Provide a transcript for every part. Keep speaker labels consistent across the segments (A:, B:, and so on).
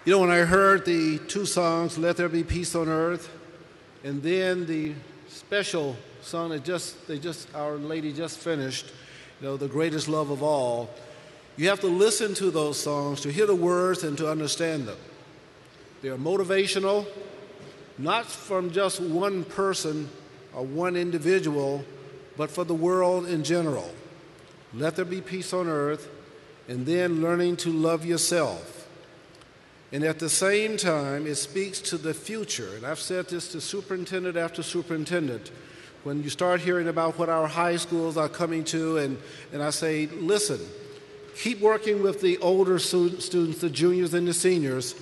A: You know, when I heard the two songs, Let There Be Peace on Earth, and then the special song that Our Lady just finished, The Greatest Love of All, you have to listen to those songs to hear the words and to understand them. They are motivational, not from just one person or one individual, but for the world in general. Let there be peace on earth, and then learning to love yourself. And at the same time, it speaks to the future. And I've said this to superintendent after superintendent. When you start hearing about what our high schools are coming to, and I say, listen, keep working with the older students, the juniors and the seniors,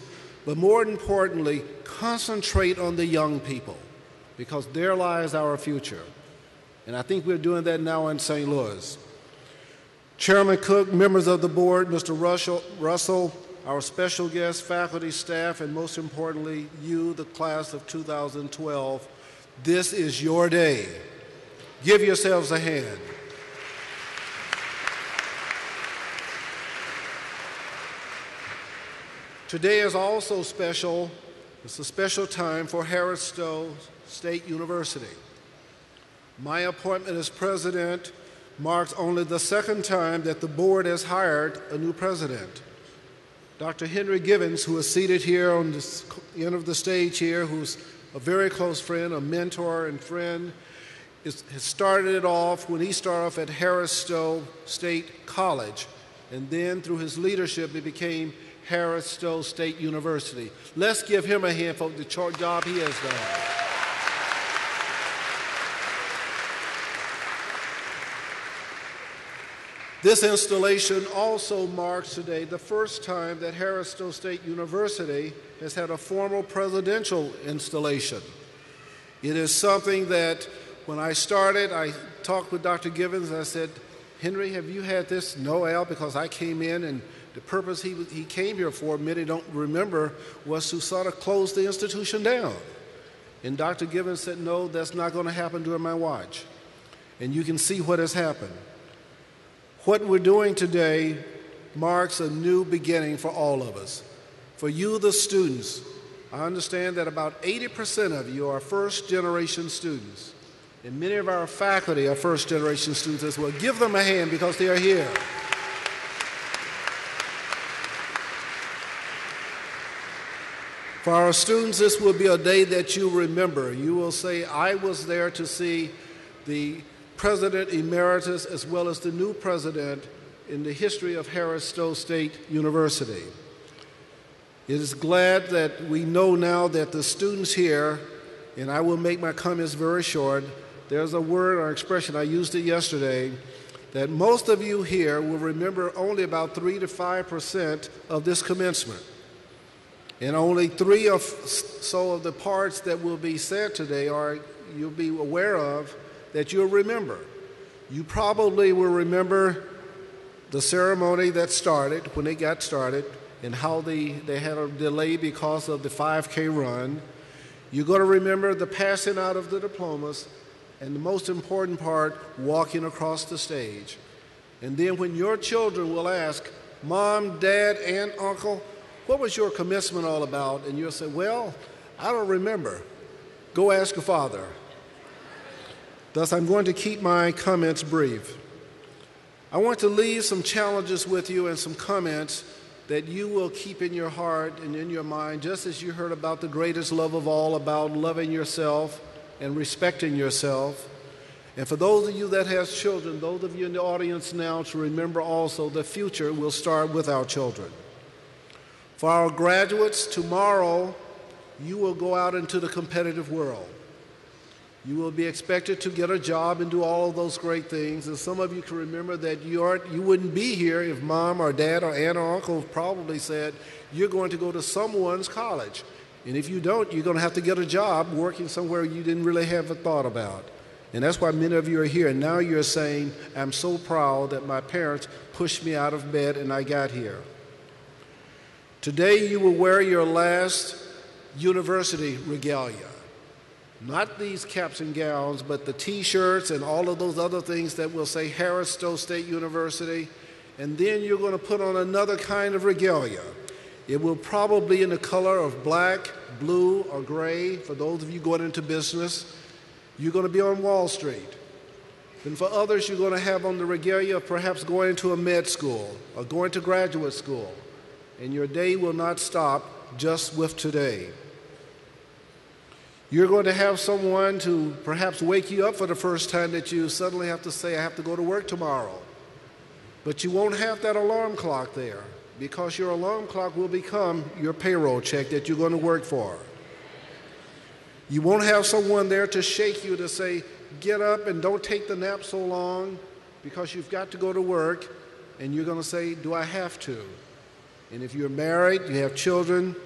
A: but more importantly, concentrate on the young people, because there lies our future. And I think we're doing that now in St. Louis. Chairman Cook, members of the board, Mr. Russell, our special guests, faculty, staff, and most importantly, you, the class of 2012, this is your day. Give yourselves a hand. Today is also special. It's a special time for Harris Stowe State University. My appointment as president marks only the second time that the board has hired a new president. Dr. Henry Givens, who is seated here on the end of the stage here, who's a very close friend, a mentor and friend, has started it off when he started off at Harris Stowe State College. And then through his leadership, it became Harris Stowe State University. Let's give him a hand for the job he has done. This installation also marks today the first time that Harris Stowe State University has had a formal presidential installation. It is something that when I started, I talked with Dr. Givens and I said, Henry, have you had this? No, Al, because I came in and the purpose he came here for, many don't remember, was to sort of close the institution down. And Dr. Givens said, no, that's not going to happen during my watch. And you can see what has happened. What we're doing today marks a new beginning for all of us. For you, the students, I understand that about 80% of you are first-generation students, and many of our faculty are first-generation students as well. Give them a hand because they are here. For our students, this will be a day that you remember. You will say, I was there to see the President Emeritus as well as the new president in the history of Harris Stowe State University. It is glad that we know now that the students here, and I will make my comments very short, there's a word or expression, I used it yesterday, that most of you here will remember only about 3 to 5% of this commencement. And only 3 or so of the parts that will be said today are you'll be aware of that you'll remember. You probably will remember the ceremony that started, when they got started, and how they had a delay because of the 5K run. You're going to remember the passing out of the diplomas, and the most important part, walking across the stage. And then when your children will ask, Mom, Dad, Aunt, Uncle, what was your commencement all about? And you'll say, well, I don't remember. Go ask your father. Thus, I'm going to keep my comments brief. I want to leave some challenges with you and some comments that you will keep in your heart and in your mind, just as you heard about the greatest love of all, about loving yourself and respecting yourself. And for those of you that have children, those of you in the audience now, to remember also the future will start with our children. For our graduates, tomorrow you will go out into the competitive world. You will be expected to get a job and do all of those great things. And some of you can remember that you wouldn't be here if mom or dad or aunt or uncle probably said, you're going to go to someone's college. And if you don't, you're going to have to get a job working somewhere you didn't really have a thought about. And that's why many of you are here. And now you're saying, I'm so proud that my parents pushed me out of bed and I got here. Today you will wear your last university regalia. Not these caps and gowns, but the T-shirts and all of those other things that will say Harris Stowe State University. And then you're going to put on another kind of regalia. It will probably be in the color of black, blue, or gray. For those of you going into business, you're going to be on Wall Street. And for others, you're going to have on the regalia of perhaps going into a med school or going to graduate school. And your day will not stop just with today. You're going to have someone to perhaps wake you up for the first time that you suddenly have to say, I have to go to work tomorrow. But you won't have that alarm clock there because your alarm clock will become your payroll check that you're going to work for. You won't have someone there to shake you to say, get up and don't take the nap so long because you've got to go to work, and you're going to say, do I have to? And if you're married, you have children,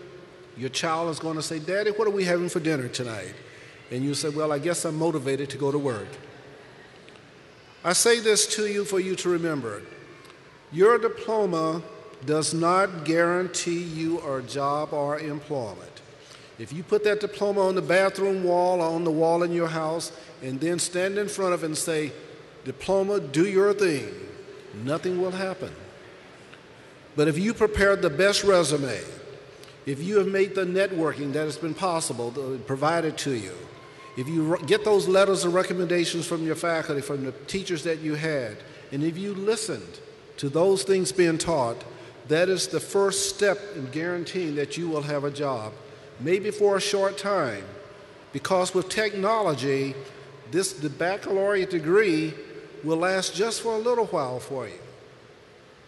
A: your child is going to say, Daddy, what are we having for dinner tonight? And you say, well, I guess I'm motivated to go to work. I say this to you for you to remember. Your diploma does not guarantee you a job or employment. If you put that diploma on the bathroom wall or on the wall in your house and then stand in front of it and say, diploma, do your thing, nothing will happen. But if you prepared the best resume, if you have made the networking that has been possible, provided to you, if you get those letters of recommendations from your faculty, from the teachers that you had, and if you listened to those things being taught, that is the first step in guaranteeing that you will have a job, maybe for a short time. Because with technology, the baccalaureate degree will last just for a little while for you.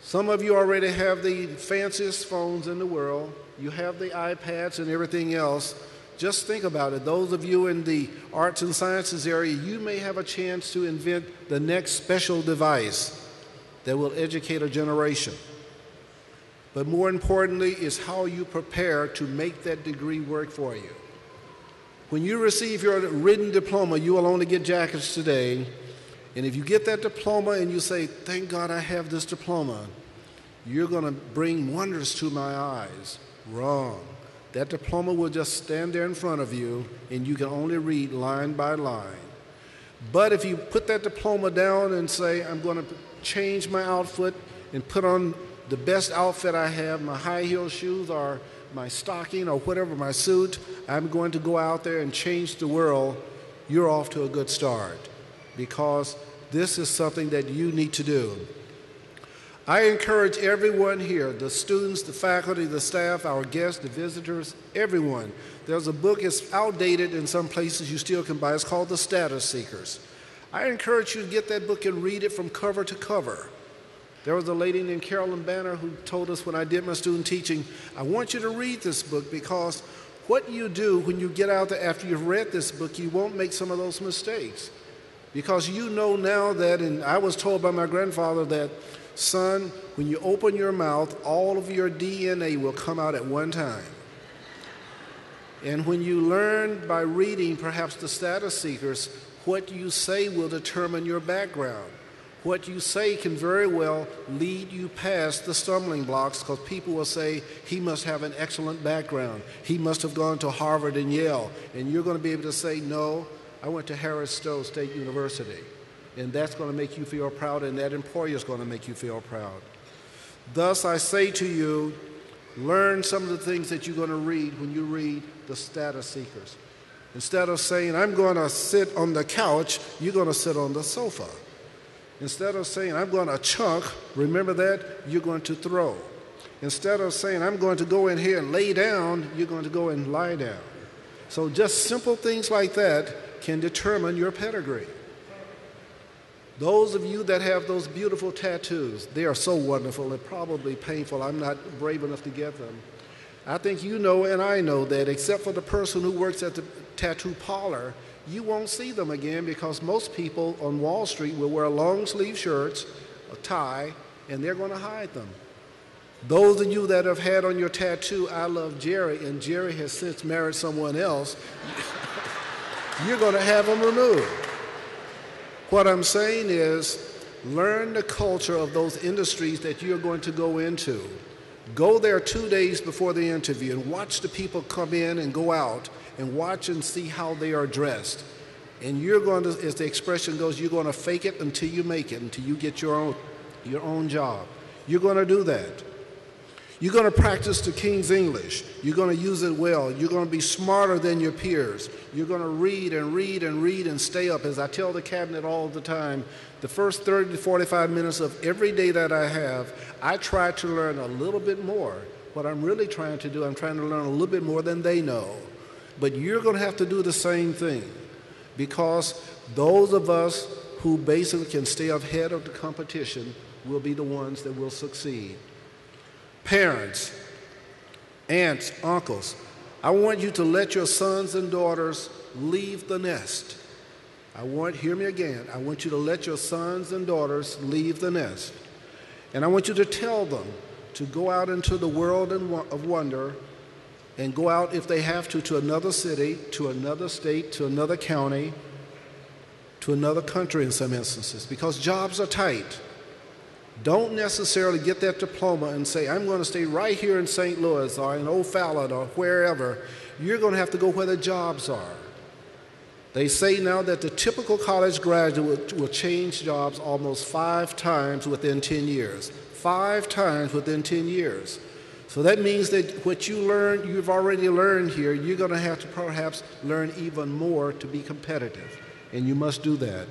A: Some of you already have the fanciest phones in the world. You have the iPads and everything else. Just think about it. Those of you in the arts and sciences area, you may have a chance to invent the next special device that will educate a generation. But more importantly is how you prepare to make that degree work for you. When you receive your written diploma, you will only get jackets today. And if you get that diploma and you say, thank God I have this diploma, you're going to bring wonders to my eyes. Wrong. That diploma will just stand there in front of you, and you can only read line by line. But if you put that diploma down and say, I'm going to change my outfit and put on the best outfit I have, my high heel shoes or my stocking or whatever, my suit, I'm going to go out there and change the world, you're off to a good start, because this is something that you need to do. I encourage everyone here, the students, the faculty, the staff, our guests, the visitors, everyone. There's a book, it's outdated in some places, you still can buy. It's called The Status Seekers. I encourage you to get that book and read it from cover to cover. There was a lady named Carolyn Banner who told us when I did my student teaching, I want you to read this book because what you do when you get out there after you've read this book, you won't make some of those mistakes. Because you know now that, and I was told by my grandfather that, son, when you open your mouth, all of your DNA will come out at one time. And when you learn by reading perhaps The Status Seekers, what you say will determine your background. What you say can very well lead you past the stumbling blocks, because people will say, he must have an excellent background. He must have gone to Harvard and Yale. And you're going to be able to say, no, I went to Harris Stowe State University. And that's going to make you feel proud, and that employer is going to make you feel proud. Thus, I say to you, learn some of the things that you're going to read when you read The Status Seekers. Instead of saying, I'm going to sit on the couch, you're going to sit on the sofa. Instead of saying, I'm going to chunk, remember that, you're going to throw. Instead of saying, I'm going to go in here and lay down, you're going to go and lie down. So just simple things like that can determine your pedigree. Those of you that have those beautiful tattoos, they are so wonderful and probably painful. I'm not brave enough to get them. I think you know and I know that except for the person who works at the tattoo parlor, you won't see them again, because most people on Wall Street will wear long sleeve shirts, a tie, and they're going to hide them. Those of you that have had on your tattoo, I love Jerry, and Jerry has since married someone else, you're going to have them removed. What I'm saying is, learn the culture of those industries that you're going to go into. Go there 2 days before the interview and watch the people come in and go out, and watch and see how they are dressed. And you're going to, as the expression goes, you're going to fake it until you make it, until you get your own job. You're going to do that. You're going to practice the King's English. You're going to use it well. You're going to be smarter than your peers. You're going to read and read and read and stay up. As I tell the cabinet all the time, the first 30 to 45 minutes of every day that I have, I try to learn a little bit more. What I'm really trying to do, I'm trying to learn a little bit more than they know. But you're going to have to do the same thing, because those of us who basically can stay ahead of the competition will be the ones that will succeed. Parents, aunts, uncles, I want you to let your sons and daughters leave the nest. Hear me again, I want you to let your sons and daughters leave the nest. And I want you to tell them to go out into the world of wonder, and go out, if they have to another city, to another state, to another county, to another country in some instances, because jobs are tight. Don't necessarily get that diploma and say, I'm going to stay right here in St. Louis or in O'Fallon or wherever. You're going to have to go where the jobs are. They say now that the typical college graduate will change jobs almost 5 times within 10 years. 5 times within 10 years. So that means that what you've already learned here, you're going to have to perhaps learn even more to be competitive. And you must do that.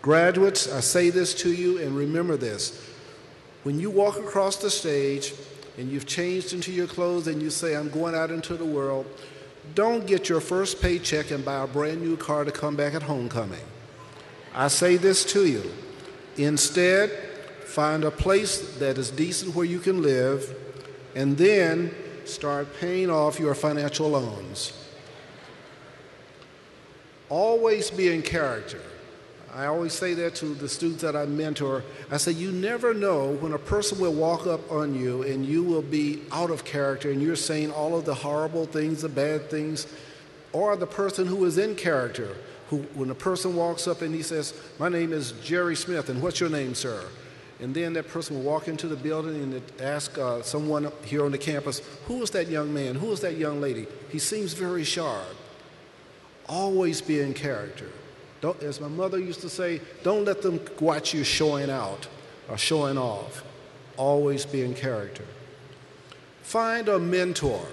A: Graduates, I say this to you, and remember this. When you walk across the stage and you've changed into your clothes and you say, I'm going out into the world, don't get your first paycheck and buy a brand new car to come back at homecoming. I say this to you. Instead, find a place that is decent where you can live, and then start paying off your financial loans. Always be in character. I always say that to the students that I mentor. I say, you never know when a person will walk up on you and you will be out of character and you're saying all of the horrible things, the bad things, or the person who is in character, who, when a person walks up and he says, my name is Jerry Smith, and what's your name, sir? And then that person will walk into the building and ask someone here on the campus, who is that young man? Who is that young lady? He seems very sharp. Always be in character. Don't, as my mother used to say, don't let them watch you showing out or showing off. Always be in character. Find a mentor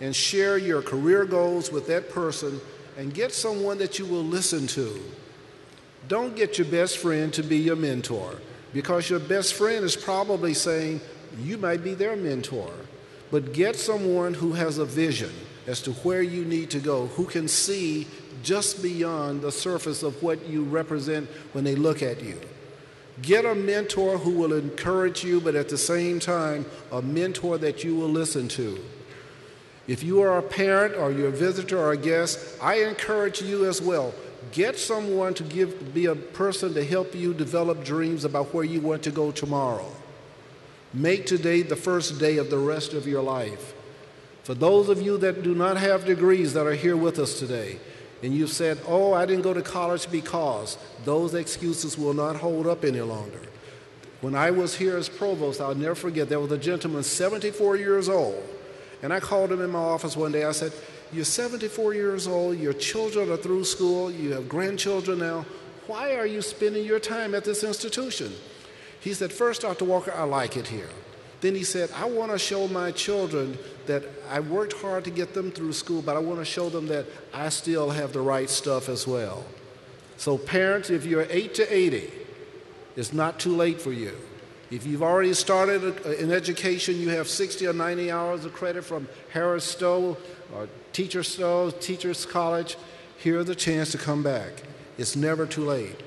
A: and share your career goals with that person, and get someone that you will listen to. Don't get your best friend to be your mentor, because your best friend is probably saying you might be their mentor. But get someone who has a vision as to where you need to go, who can see just beyond the surface of what you represent when they look at you. Get a mentor who will encourage you, but at the same time, a mentor that you will listen to. If you are a parent or you're a visitor or a guest, I encourage you as well. Get someone to be a person to help you develop dreams about where you want to go tomorrow. Make today the first day of the rest of your life. For those of you that do not have degrees that are here with us today, and you've said, oh, I didn't go to college because, those excuses will not hold up any longer. When I was here as provost, I'll never forget, there was a gentleman 74 years old, and I called him in my office one day. I said, you're 74 years old, your children are through school, you have grandchildren now. Why are you spending your time at this institution? He said, first, Dr. Walker, I like it here. Then he said, I want to show my children that I worked hard to get them through school, but I want to show them that I still have the right stuff as well. So parents, if you're 8 to 80, it's not too late for you. If you've already started in education, you have 60 or 90 hours of credit from Harris Stowe or Teachers College, here's the chance to come back. It's never too late.